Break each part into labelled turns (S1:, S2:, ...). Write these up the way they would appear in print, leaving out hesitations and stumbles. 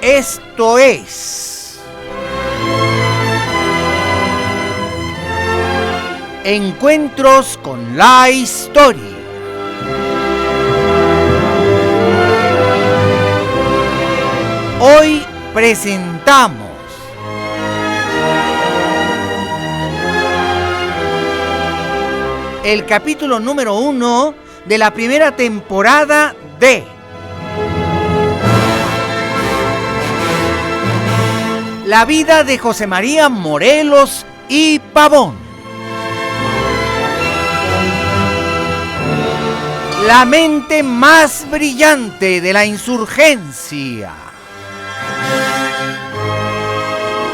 S1: Esto es Encuentros con la Historia. Hoy presentamos el capítulo número 1 de la primera temporada de La vida de José María Morelos y Pavón. La mente más brillante de la insurgencia.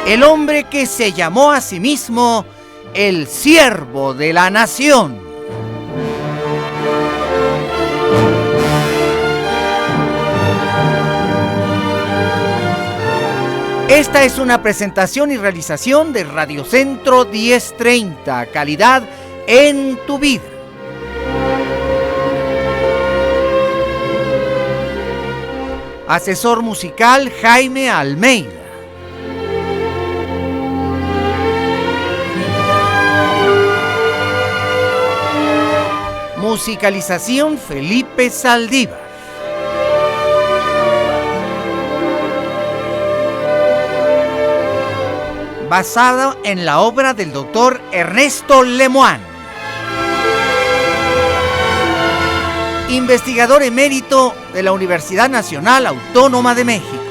S1: El hombre que se llamó a sí mismo el siervo de la nación. Esta es una presentación y realización de Radio Centro 1030, calidad en tu vida. Asesor musical Jaime Almeida. Musicalización Felipe Saldívar. Basado en la obra del doctor Ernesto Lemoine, investigador emérito de la Universidad Nacional Autónoma de México.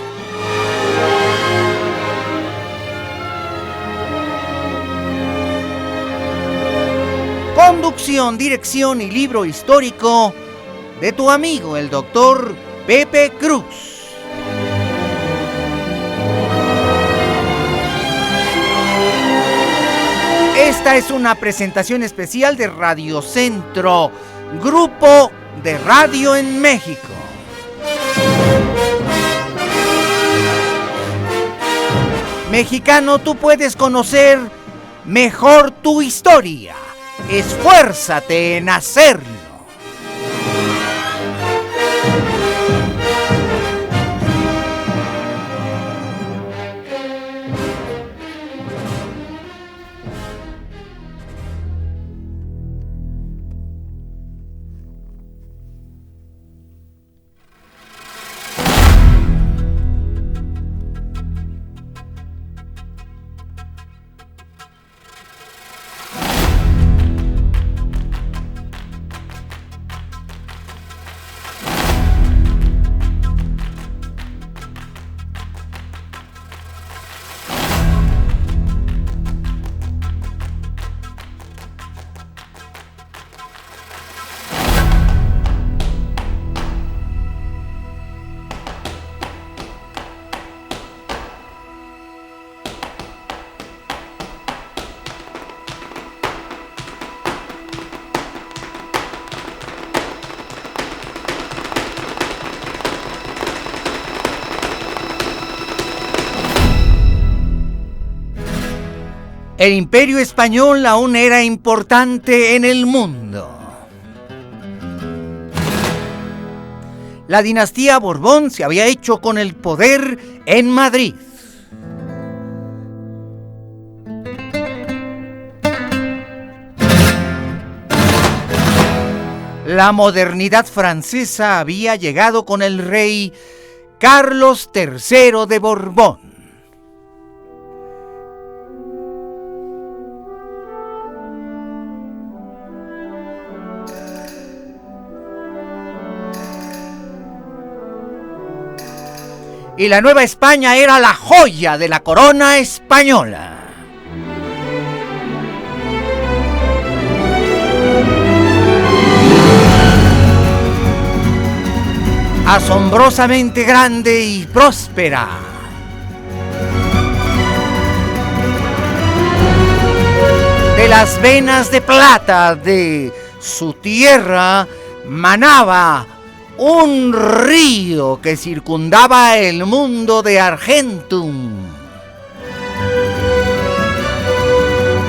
S1: Conducción, dirección y libro histórico de tu amigo el doctor Pepe Cruz. Esta es una presentación especial de Radio Centro, grupo de radio en México. Mexicano, tú puedes conocer mejor tu historia. Esfuérzate en hacerlo. El Imperio Español aún era importante en el mundo. La dinastía Borbón se había hecho con el poder en Madrid. La modernidad francesa había llegado con el rey Carlos III de Borbón. Y la Nueva España era la joya de la corona española. Asombrosamente grande y próspera. De las venas de plata de su tierra manaba un río que circundaba el mundo de Argentum.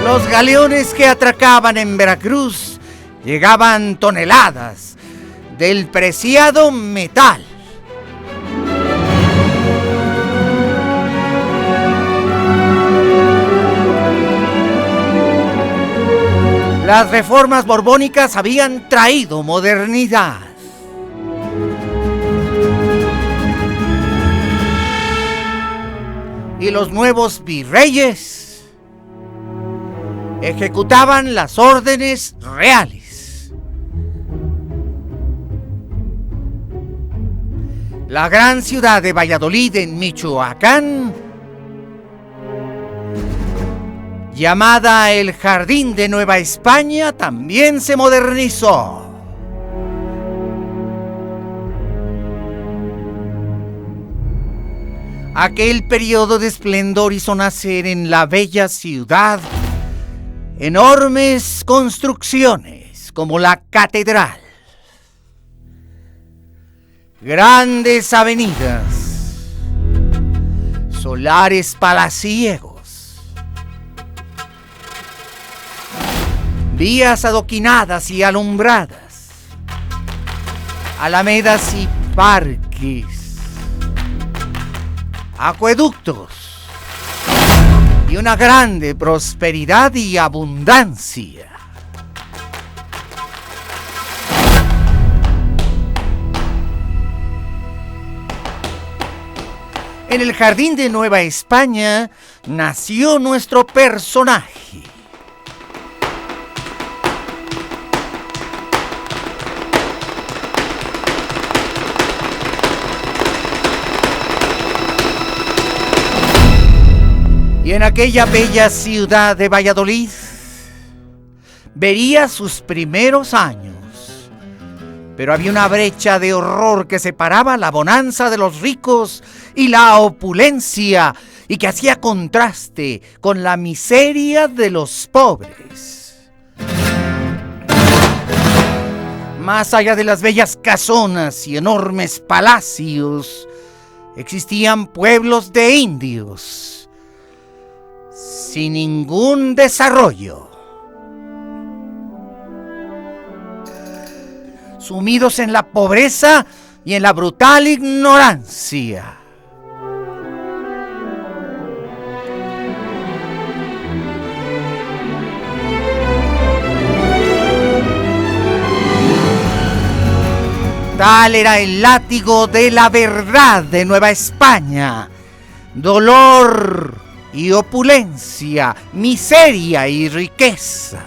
S1: Los galeones que atracaban en Veracruz llegaban toneladas del preciado metal. Las reformas borbónicas habían traído modernidad. Y los nuevos virreyes ejecutaban las órdenes reales. La gran ciudad de Valladolid en Michoacán, llamada el Jardín de Nueva España, también se modernizó. Aquel periodo de esplendor hizo nacer en la bella ciudad enormes construcciones como la catedral, grandes avenidas, solares palaciegos, vías adoquinadas y alumbradas, alamedas y parques, acueductos y una grande prosperidad y abundancia. En el Jardín de Nueva España nació nuestro personaje. Y en aquella bella ciudad de Valladolid vería sus primeros años. Pero había una brecha de horror que separaba la bonanza de los ricos y la opulencia, y que hacía contraste con la miseria de los pobres. Más allá de las bellas casonas y enormes palacios, existían pueblos de indios sin ningún desarrollo, sumidos en la pobreza y en la brutal ignorancia. Tal era el látigo de la verdad de Nueva España: dolor y opulencia, miseria y riqueza.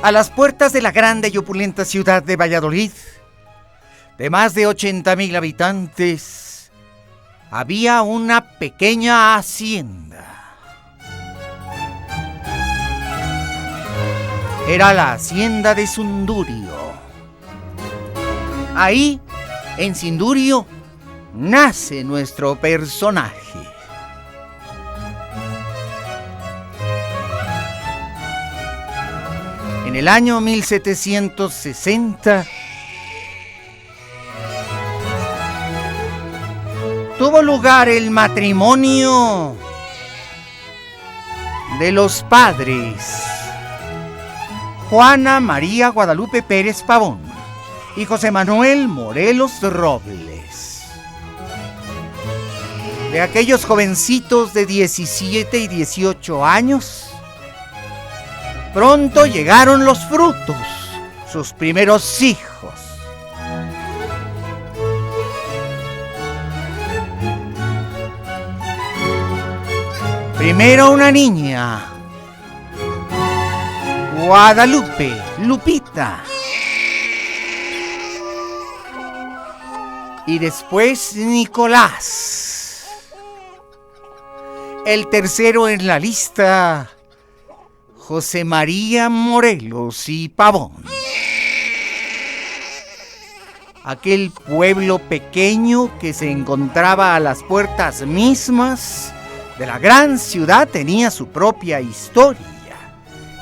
S1: A las puertas de la grande y opulenta ciudad de Valladolid, de más de 80,000 habitantes, había una pequeña hacienda. Era la hacienda de Sundurio. Ahí, en Sundurio, nace nuestro personaje. En el año 1760 tuvo lugar el matrimonio de los padres Juana María Guadalupe Pérez Pavón y José Manuel Morelos Robles. De aquellos jovencitos de 17 y 18 años, Pronto llegaron los frutos, sus primeros hijos. Primero una niña, Guadalupe, Lupita. Y después Nicolás. El tercero en la lista, José María Morelos y Pavón. Aquel pueblo pequeño que se encontraba a las puertas mismas de la gran ciudad tenía su propia historia.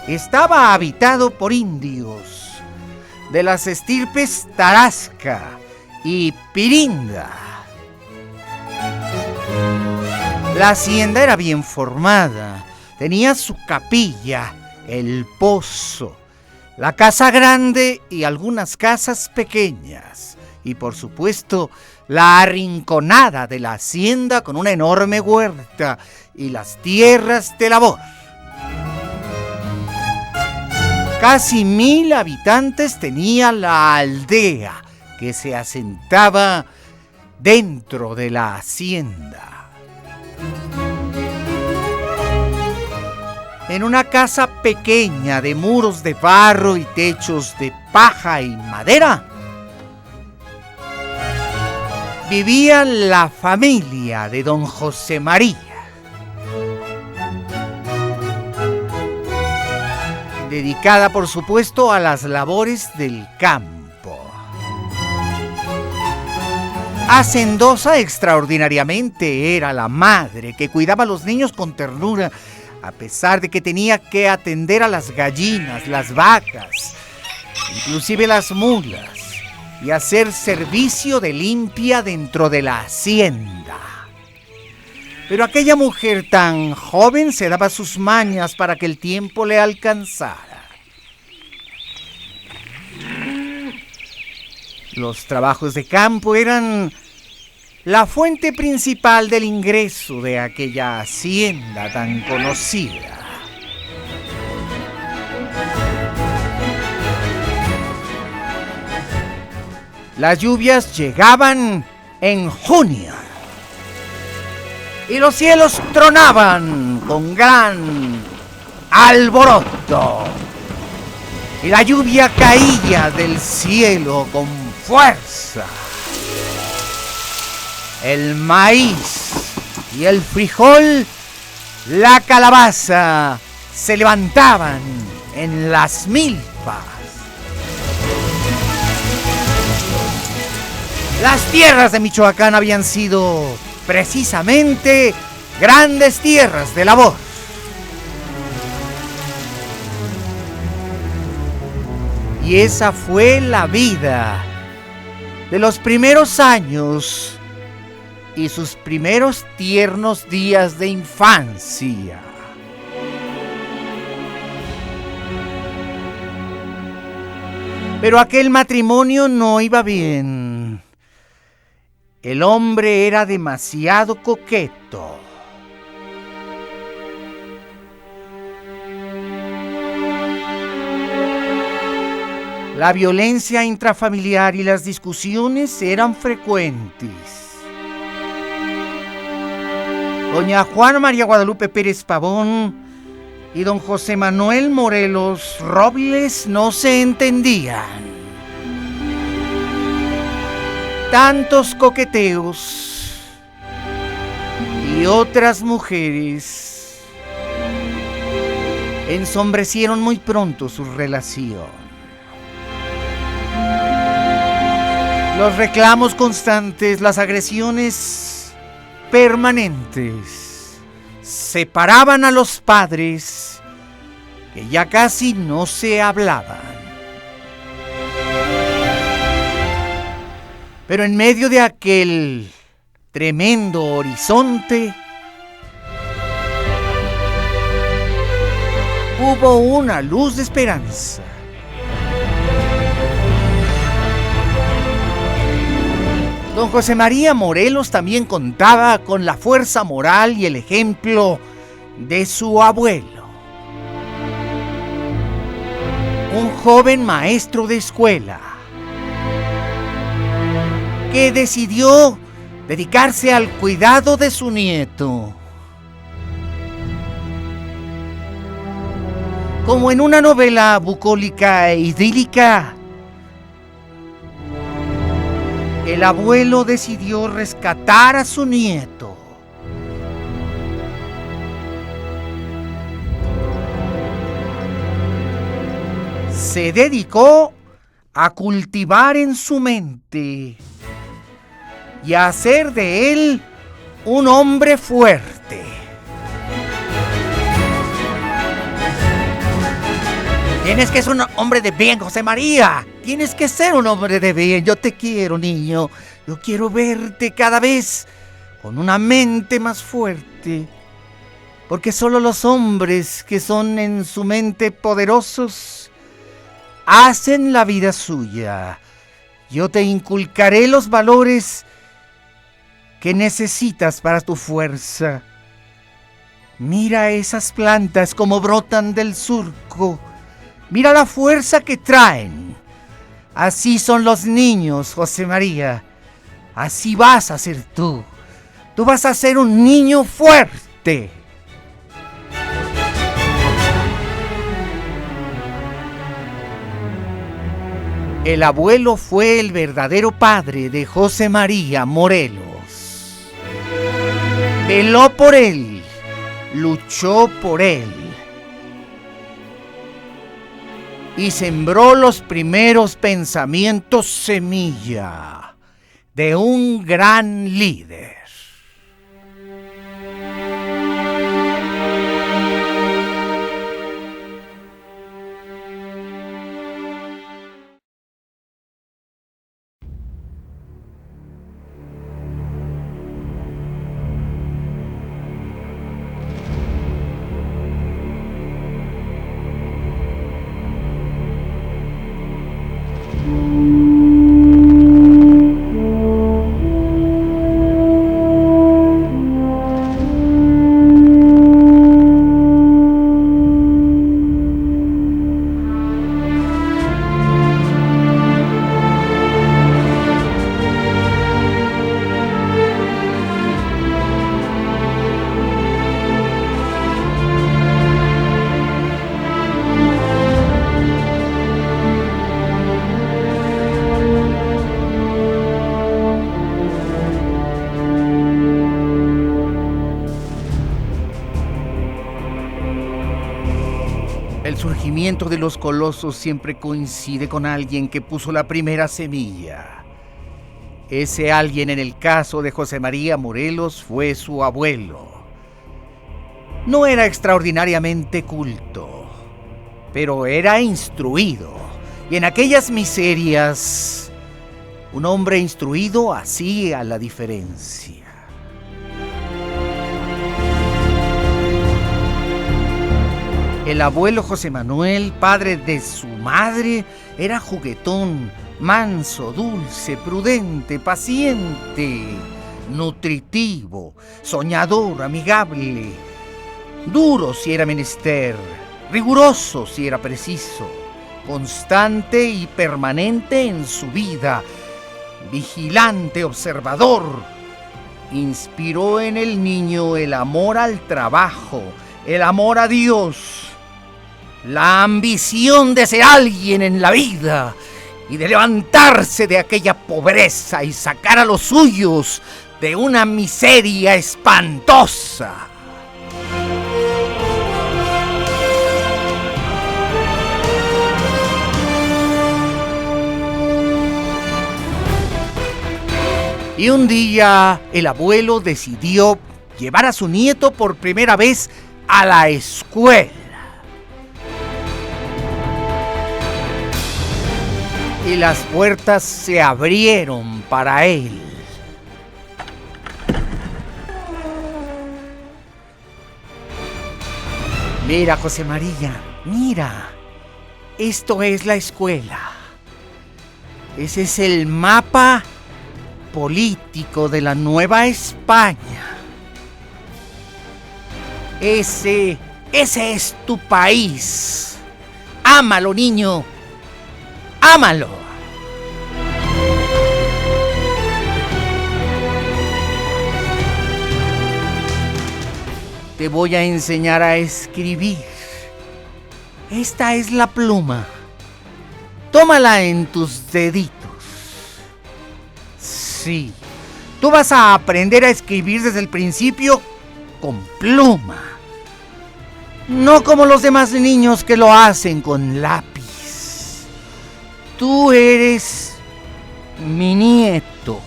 S1: Estaba habitado por indios de las estirpes Tarasca y Pirinda. La hacienda era bien formada, tenía su capilla, el pozo, la casa grande y algunas casas pequeñas. Y por supuesto, la arrinconada de la hacienda con una enorme huerta y las tierras de labor. Casi 1000 habitantes tenía la aldea que se asentaba dentro de la hacienda. En una casa pequeña de muros de barro y techos de paja y madera, vivía la familia de don José María. Dedicada, por supuesto, a las labores del campo. Hacendosa extraordinariamente era la madre que cuidaba a los niños con ternura, a pesar de que tenía que atender a las gallinas, las vacas, inclusive las mulas, y hacer servicio de limpia dentro de la hacienda. Pero aquella mujer tan joven se daba sus mañas para que el tiempo le alcanzara. Los trabajos de campo eran la fuente principal del ingreso de aquella hacienda tan conocida. Las lluvias llegaban en junio y los cielos tronaban con gran alboroto. Y la lluvia caía del cielo con fuerza. El maíz y el frijol, la calabaza, se levantaban en las milpas. Las tierras de Michoacán habían sido precisamente grandes tierras de labor. Y esa fue la vida de los primeros años y sus primeros tiernos días de infancia. Pero aquel matrimonio no iba bien. El hombre era demasiado coqueto. La violencia intrafamiliar y las discusiones eran frecuentes. Doña Juana María Guadalupe Pérez Pavón y don José Manuel Morelos Robles no se entendían. Tantos coqueteos y otras mujeres ensombrecieron muy pronto su relación. Los reclamos constantes, las agresiones permanentes separaban a los padres que ya casi no se hablaban. Pero en medio de aquel tremendo horizonte hubo una luz de esperanza. Don José María Morelos también contaba con la fuerza moral y el ejemplo de su abuelo. un joven maestro de escuela que decidió dedicarse al cuidado de su nieto. Como en una novela bucólica e idílica, el abuelo decidió rescatar a su nieto. Se dedicó a cultivar en su mente y a hacer de él un hombre fuerte. Tienes que ser un hombre de bien, José María. Tienes que ser un hombre de bien. Yo te quiero, niño. Yo quiero verte cada vez con una mente más fuerte. Porque solo los hombres que son en su mente poderosos hacen la vida suya. Yo te inculcaré los valores que necesitas para tu fuerza. Mira esas plantas como brotan del surco. Mira la fuerza que traen. Así son los niños, José María. Así vas a ser tú. Tú vas a ser un niño fuerte. El abuelo fue el verdadero padre de José María Morelos. Veló por él, luchó por él y sembró los primeros pensamientos semilla de un gran líder. El surgimiento de los colosos siempre coincide con alguien que puso la primera semilla. Ese alguien en el caso de José María Morelos fue su abuelo. No era extraordinariamente culto, pero era instruido. Y en aquellas miserias, un hombre instruido hacía la diferencia. El abuelo José Manuel, padre de su madre, era juguetón, manso, dulce, prudente, paciente, nutritivo, soñador, amigable, duro si era menester, riguroso si era preciso, constante y permanente en su vida, vigilante, observador. Inspiró en el niño el amor al trabajo, el amor a Dios, la ambición de ser alguien en la vida y de levantarse de aquella pobreza y sacar a los suyos de una miseria espantosa. Y un día el abuelo decidió llevar a su nieto por primera vez a la escuela. Y las puertas se abrieron para él. Mira, José María, mira. Esto es la escuela. Ese es el mapa político de la Nueva España. Ese es tu país. Ámalo, niño. Ámalo. Te voy a enseñar a escribir. Esta es la pluma. Tómala en tus deditos. Sí, tú vas a aprender a escribir desde el principio con pluma. No como los demás niños que lo hacen con lápiz. Tú eres mi nieto.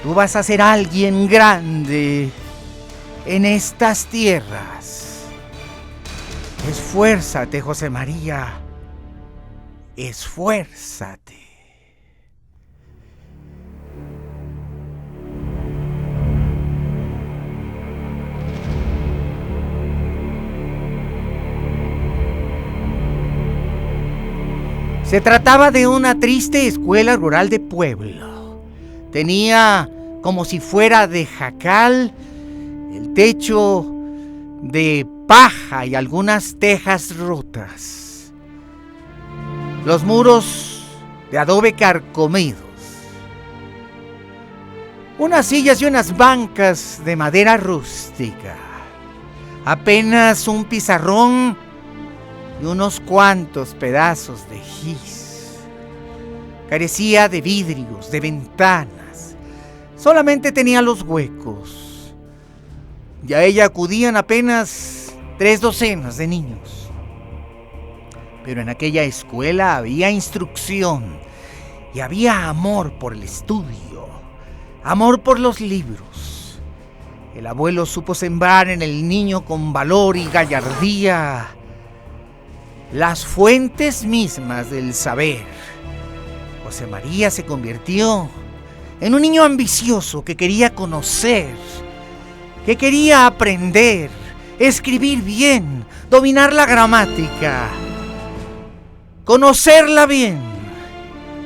S1: Tú vas a ser alguien grande en estas tierras. Esfuérzate, José María. Esfuérzate. Se trataba de una triste escuela rural de pueblo. Tenía, como si fuera de jacal, el techo de paja y algunas tejas rotas. Los muros de adobe carcomidos. Unas sillas y unas bancas de madera rústica. Apenas un pizarrón y unos cuantos pedazos de gis. Carecía de vidrios, de ventanas. Solamente tenía los huecos. Y a ella acudían apenas 3 docenas de niños. Pero en aquella escuela había instrucción y había amor por el estudio, amor por los libros. El abuelo supo sembrar en el niño con valor y gallardía las fuentes mismas del saber. José María se convirtió en un niño ambicioso que quería conocer, que quería aprender, escribir bien, dominar la gramática, conocerla bien,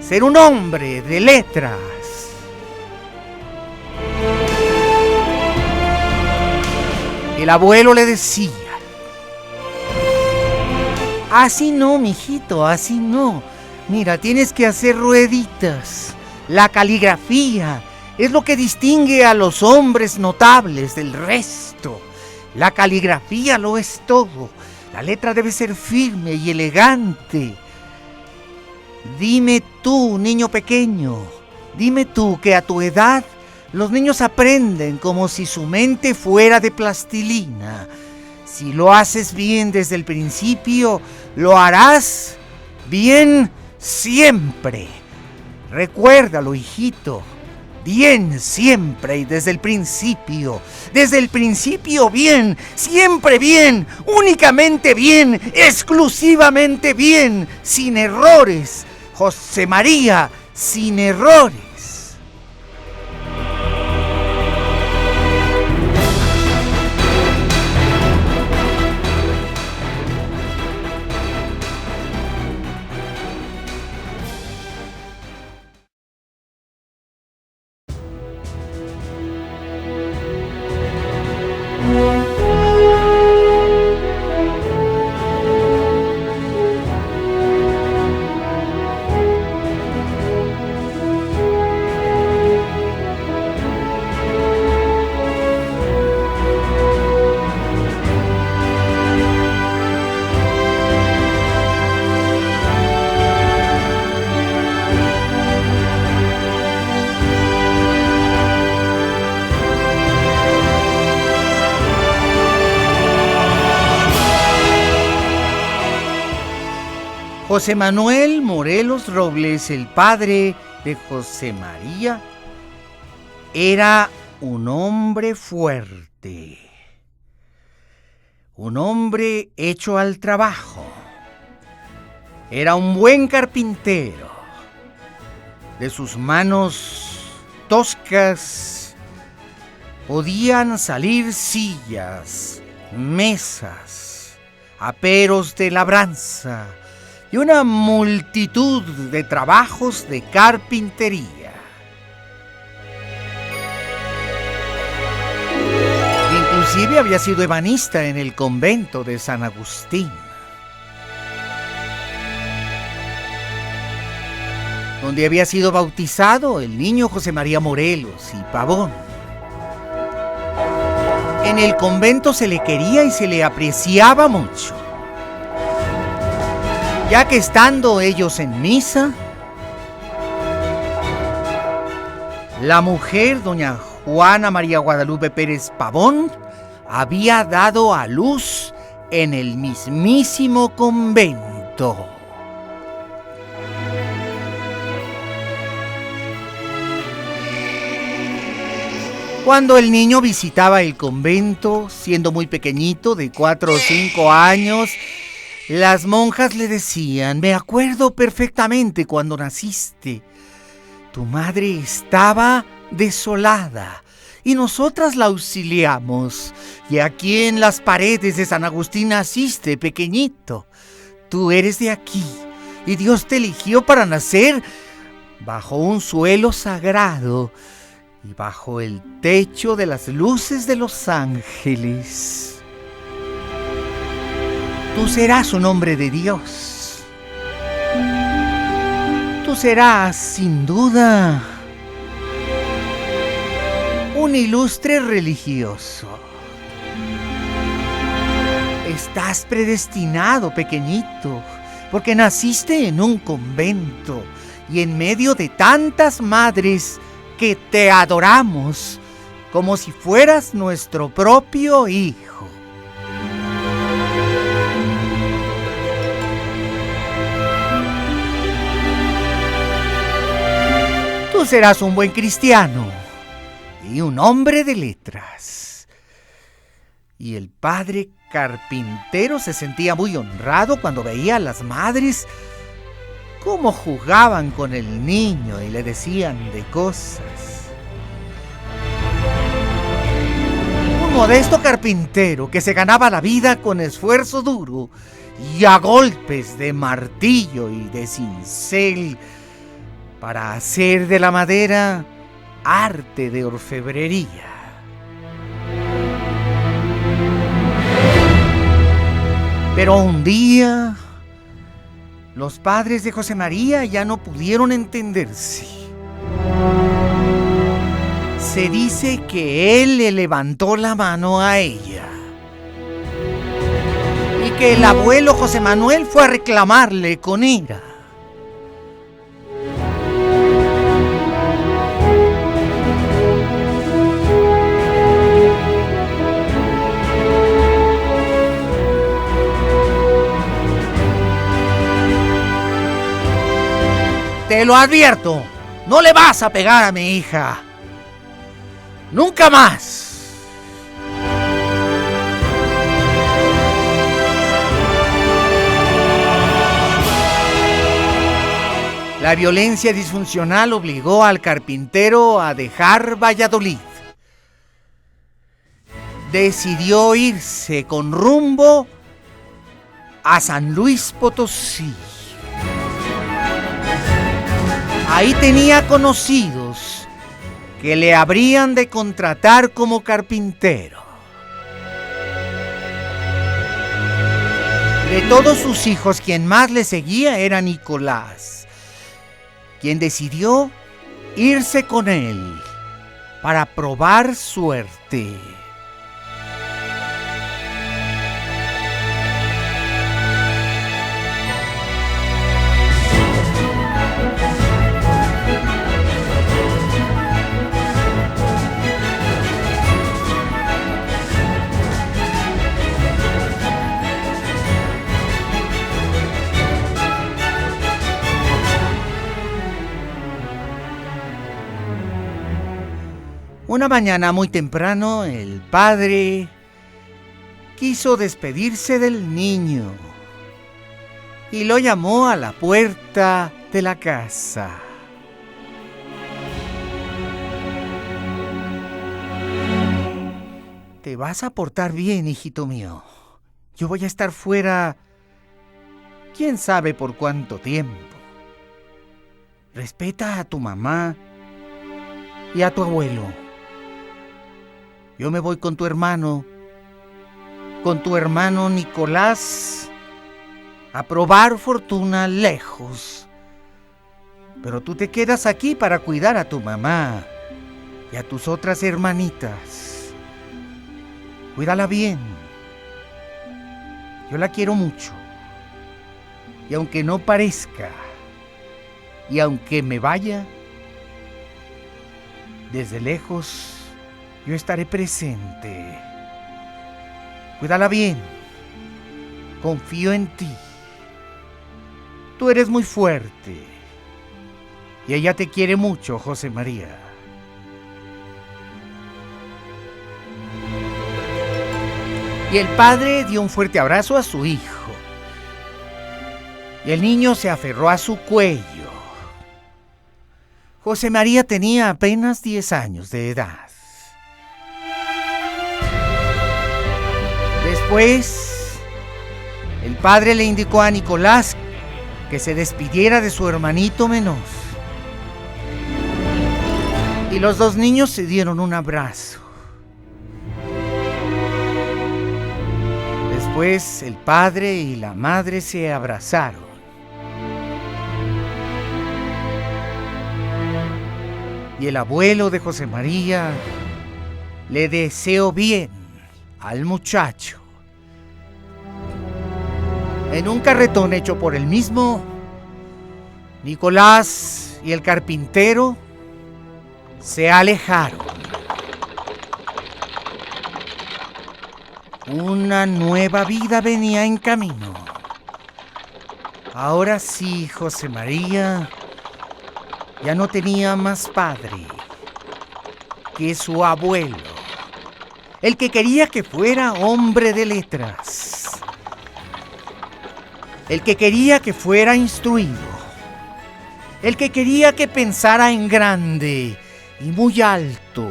S1: ser un hombre de letras. El abuelo le decía: así no, mijito, así no. Mira, tienes que hacer rueditas. La caligrafía es lo que distingue a los hombres notables del resto. La caligrafía lo es todo. La letra debe ser firme y elegante. Dime tú, niño pequeño, dime tú que a tu edad los niños aprenden como si su mente fuera de plastilina. Si lo haces bien desde el principio, lo harás bien siempre. Recuérdalo, hijito. Bien siempre y desde el principio. Desde el principio bien, siempre bien, únicamente bien, exclusivamente bien, sin errores. José María, sin errores. José Manuel Morelos Robles, el padre de José María, era un hombre fuerte, un hombre hecho al trabajo. Era un buen carpintero. De sus manos toscas podían salir sillas, mesas, aperos de labranza y una multitud de trabajos de carpintería. Inclusive había sido ebanista en el convento de San Agustín. donde había sido bautizado el niño José María Morelos y Pavón. En el convento se le quería y se le apreciaba mucho, ya que estando ellos en misa, la mujer, doña Juana María Guadalupe Pérez Pavón, había dado a luz en el mismísimo convento. Cuando el niño visitaba el convento, siendo muy pequeñito, de 4 o 5 años, las monjas le decían: me acuerdo perfectamente cuando naciste. Tu madre estaba desolada y nosotras la auxiliamos. Y aquí en las paredes de San Agustín naciste, pequeñito. Tú eres de aquí y Dios te eligió para nacer bajo un suelo sagrado y bajo el techo de las luces de los ángeles. Tú serás un hombre de Dios. Tú serás, sin duda, un ilustre religioso. Estás predestinado, pequeñito, porque naciste en un convento y en medio de tantas madres que te adoramos como si fueras nuestro propio hijo. Tú serás un buen cristiano y un hombre de letras. Y el padre carpintero se sentía muy honrado cuando veía a las madres cómo jugaban con el niño y le decían de cosas. Un modesto carpintero que se ganaba la vida con esfuerzo duro y a golpes de martillo y de cincel para hacer de la madera arte de orfebrería. Pero un día, los padres de José María ya no pudieron entenderse. Se dice que él le levantó la mano a ella y que el abuelo José Manuel fue a reclamarle con ira. Te lo advierto, no le vas a pegar a mi hija. ¡Nunca más! La violencia disfuncional obligó al carpintero a dejar Valladolid. Decidió irse con rumbo a San Luis Potosí. Ahí tenía conocidos que le habrían de contratar como carpintero. De todos sus hijos, quien más le seguía era Nicolás, quien decidió irse con él para probar suerte. Una mañana muy temprano, el padre quiso despedirse del niño y lo llamó a la puerta de la casa. Te vas a portar bien, hijito mío. Yo voy a estar fuera, quién sabe por cuánto tiempo. Respeta a tu mamá y a tu abuelo. Yo me voy con tu hermano Nicolás, a probar fortuna lejos Pero tú te quedas aquí para cuidar a tu mamá y a tus otras hermanitas. Cuídala bien. Yo la quiero mucho. Y aunque no parezca, y aunque me vaya, desde lejos yo estaré presente. Cuídala bien. Confío en ti. Tú eres muy fuerte. Y ella te quiere mucho, José María. Y el padre dio un fuerte abrazo a su hijo. Y el niño se aferró a su cuello. José María tenía apenas 10 años de edad. Después, el padre le indicó a Nicolás que se despidiera de su hermanito menor. Y los dos niños se dieron un abrazo. Después, el padre y la madre se abrazaron. Y el abuelo de José María le deseó bien al muchacho. En un carretón hecho por él mismo, Nicolás y el carpintero se alejaron. Una nueva vida venía en camino. Ahora sí, José María ya no tenía más padre que su abuelo, el que quería que fuera hombre de letras, el que quería que fuera instruido, el que quería que pensara en grande y muy alto,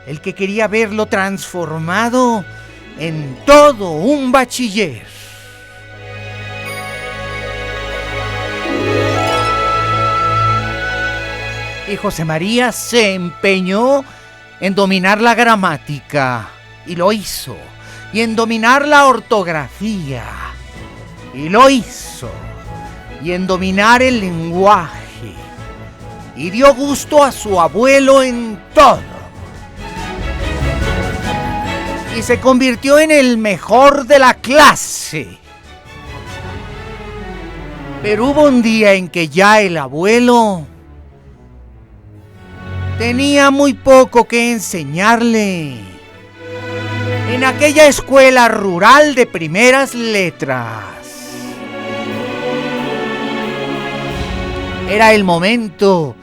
S1: el que quería verlo transformado en todo un bachiller. Y José María se empeñó en dominar la gramática, y lo hizo, y en dominar la ortografía, y lo hizo, y en dominar el lenguaje, y dio gusto a su abuelo en todo. Y se convirtió en el mejor de la clase. Pero hubo un día en que ya el abuelo tenía muy poco que enseñarle en aquella escuela rural de primeras letras. Era el momento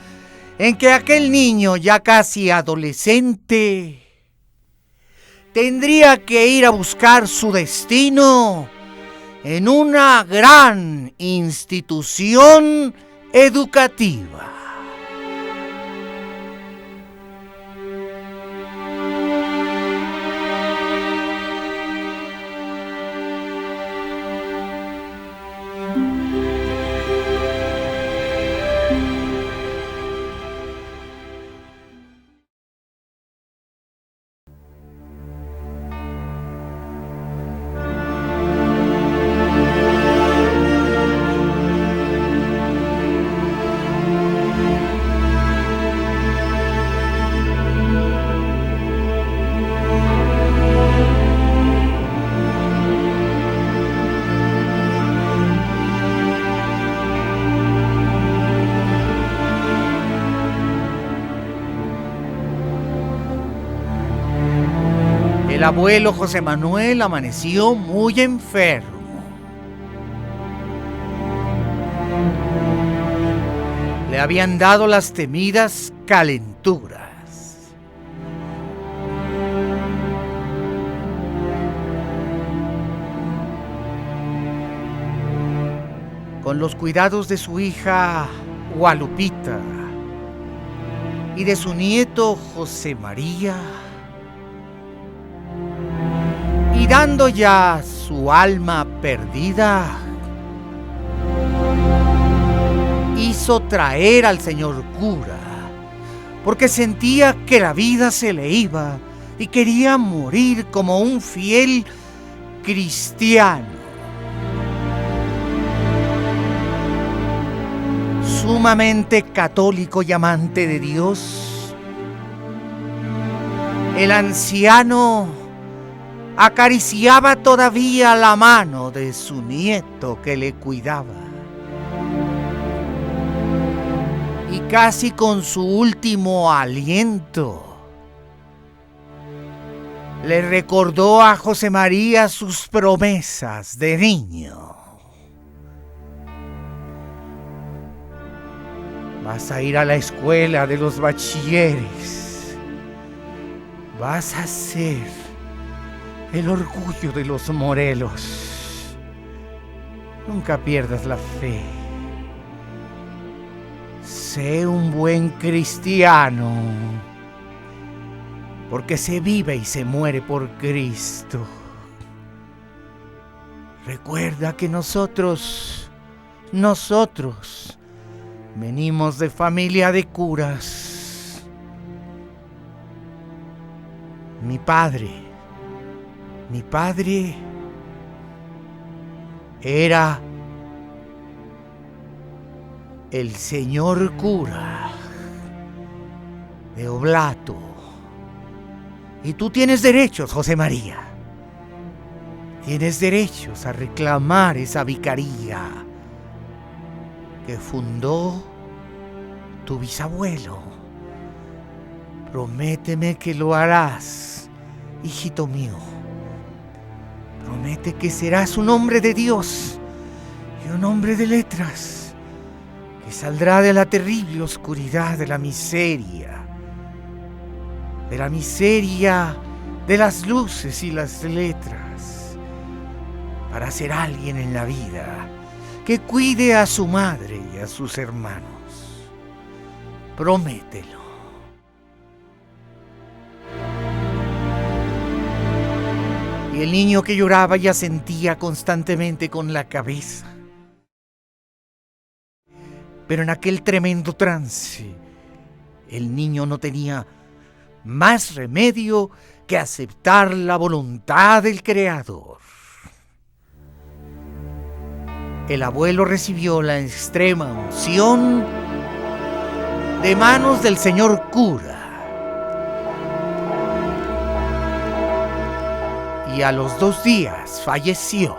S1: en que aquel niño, ya casi adolescente, tendría que ir a buscar su destino en una gran institución educativa. El abuelo José Manuel amaneció muy enfermo. Le habían dado las temidas calenturas. Con los cuidados de su hija Gualupita y de su nieto José María, y dando ya su alma perdida, hizo traer al señor cura, porque sentía que la vida se le iba y quería morir como un fiel cristiano. sumamente católico y amante de Dios, el anciano acariciaba todavía la mano de su nieto que le cuidaba. Y casi con su último aliento, le recordó a José María sus promesas de niño. Vas a ir a la escuela de los bachilleres. Vas a ser el orgullo de los Morelos. Nunca pierdas la fe. Sé un buen cristiano, porque se vive y se muere por Cristo. Recuerda que nosotros venimos de familia de curas. Mi padre era el señor cura de Oblato. Y tú tienes derechos, José María. Tienes derechos a reclamar esa vicaría que fundó tu bisabuelo. Prométeme que lo harás, hijito mío. Promete que serás un hombre de Dios y un hombre de letras, que saldrá de la terrible oscuridad de la miseria, de las luces y las letras, para ser alguien en la vida que cuide a su madre y a sus hermanos. Promételo. Y el niño que lloraba ya sentía constantemente con la cabeza. Pero en aquel tremendo trance, el niño no tenía más remedio que aceptar la voluntad del Creador. El abuelo recibió la extrema unción de manos del señor cura. Y a los 2 días falleció.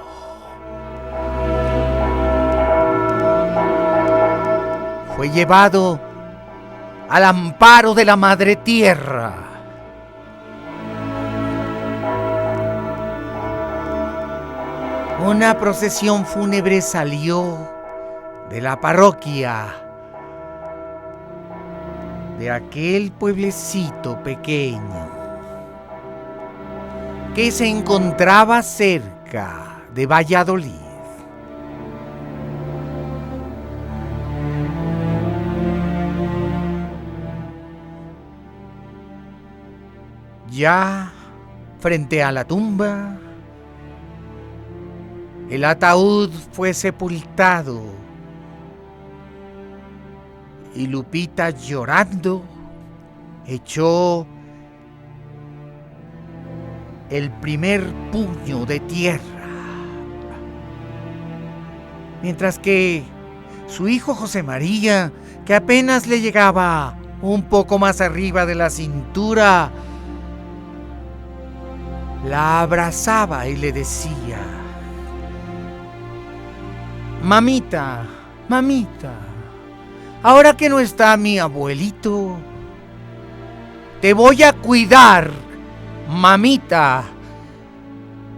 S1: Fue llevado al amparo de la Madre Tierra. Una procesión fúnebre salió de la parroquia de aquel pueblecito pequeño que se encontraba cerca de Valladolid. Ya frente a la tumba, el ataúd fue sepultado y Lupita, llorando, echó el primer puño de tierra, mientras que su hijo José María, que apenas le llegaba un poco más arriba de la cintura, la abrazaba y le decía: mamita, ahora que no está mi abuelito, te voy a cuidar, mamita,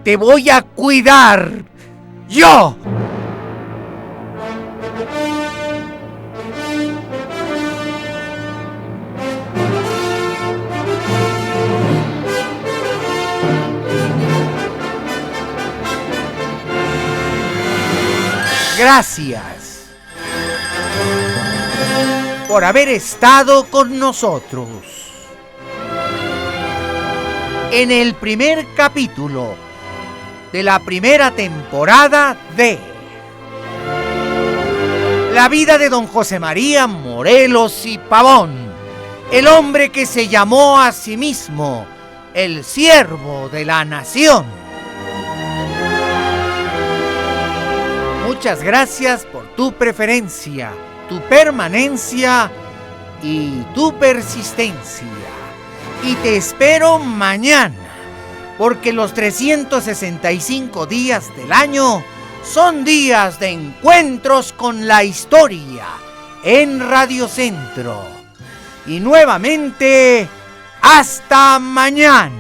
S1: te voy a cuidar yo. Gracias por haber estado con nosotros en el primer capítulo de la primera temporada de la vida de don José María Morelos y Pavón, el hombre que se llamó a sí mismo el siervo de la nación. Muchas gracias por tu preferencia, tu permanencia y tu persistencia. Y te espero mañana, porque los 365 días del año son días de encuentros con la historia en Radio Centro. Y nuevamente, hasta mañana.